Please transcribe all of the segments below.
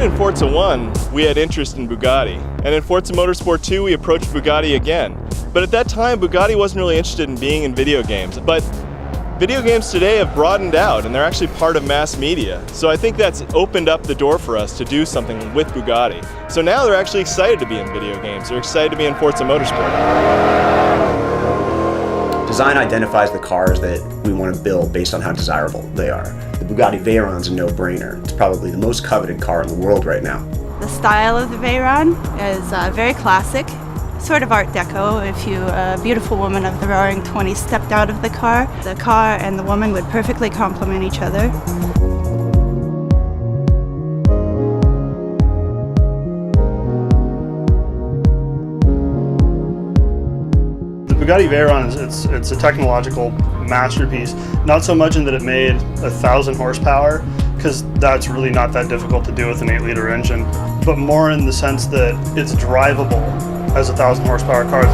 In Forza 1, we had interest in Bugatti, and in Forza Motorsport 2, we approached Bugatti again. But at that time, Bugatti wasn't really interested in being in video games. But video games today have broadened out, and they're actually part of mass media. So I think that's opened up the door for us to do something with Bugatti. So now they're actually excited to be in video games. They're excited to be in Forza Motorsport. Design identifies the cars that we want to build based on how desirable they are. The Bugatti Veyron's a no-brainer. It's probably the most coveted car in the world right now. The style of the Veyron is very classic, sort of Art Deco. If a beautiful woman of the Roaring '20s stepped out of the car and the woman would perfectly complement each other. Bugatti Veyron, it's a technological masterpiece, not so much in that it made 1,000 horsepower, because that's really not that difficult to do with an 8-liter engine, but more in the sense that it's drivable as a 1,000 horsepower car.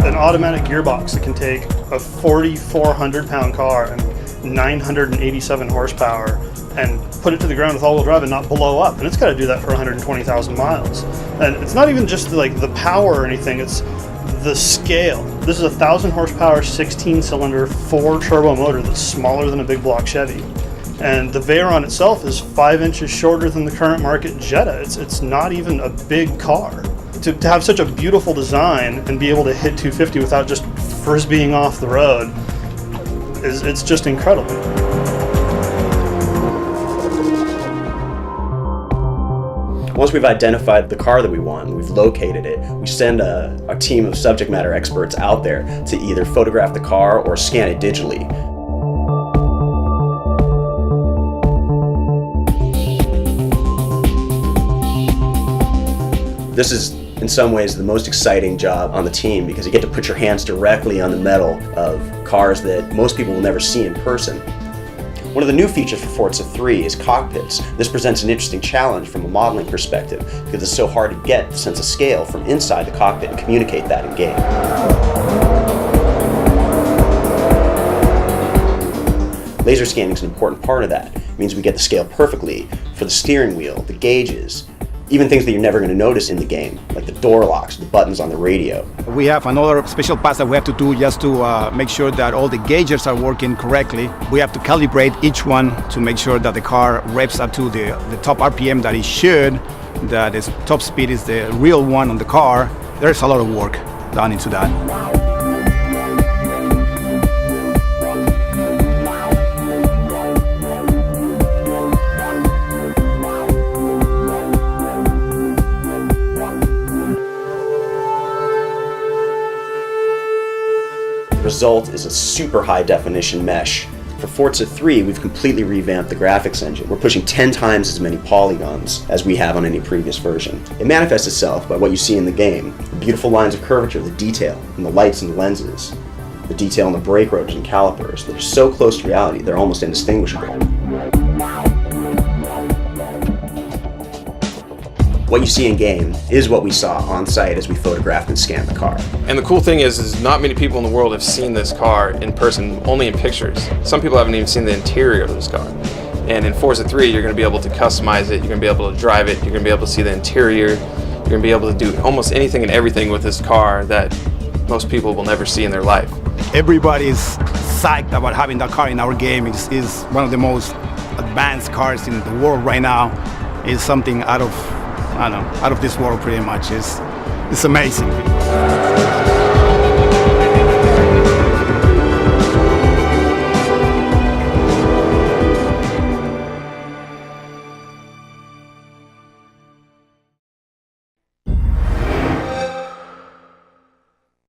An automatic gearbox that can take a 4,400 pound car and 987 horsepower and put it to the ground with all-wheel drive and not blow up, and it's got to do that for 120,000 miles. And it's not even just like the power or anything, it's the scale. This is a 1,000 horsepower 16-cylinder 4-turbo motor that's smaller than a big block Chevy, and the Veyron itself is 5 inches shorter than the current market Jetta. It's not even a big car. To have such a beautiful design and be able to hit 250 without just frisbeeing off the road it's just incredible. Once we've identified the car that we want, we've located it, we send a team of subject matter experts out there to either photograph the car or scan it digitally. This is, in some ways, the most exciting job on the team because you get to put your hands directly on the metal of cars that most people will never see in person. One of the new features for Forza 3 is cockpits. This presents an interesting challenge from a modeling perspective because it's so hard to get the sense of scale from inside the cockpit and communicate that in game. Laser scanning is an important part of that. It means we get the scale perfectly for the steering wheel, the gauges, even things that you're never going to notice in the game, like the door locks, the buttons on the radio. We have another special pass that we have to do just to make sure that all the gauges are working correctly. We have to calibrate each one to make sure that the car revs up to the top RPM that it should, that its top speed is the real one on the car. There's a lot of work done into that. Result is a super high definition mesh. For Forza 3, we've completely revamped the graphics engine. We're pushing 10 times as many polygons as we have on any previous version. It manifests itself by what you see in the game, the beautiful lines of curvature, the detail, and the lights and the lenses, the detail in the brake rotors and calipers that are so close to reality they're almost indistinguishable. What you see in game is what we saw on site as we photographed and scanned the car. And the cool thing is not many people in the world have seen this car in person, only in pictures. Some people haven't even seen the interior of this car. And in Forza 3, you're going to be able to customize it, you're going to be able to drive it, you're going to be able to see the interior, you're going to be able to do almost anything and everything with this car that most people will never see in their life. Everybody's psyched about having that car in our game. It is one of the most advanced cars in the world right now. It's something out of this world pretty much. It's amazing.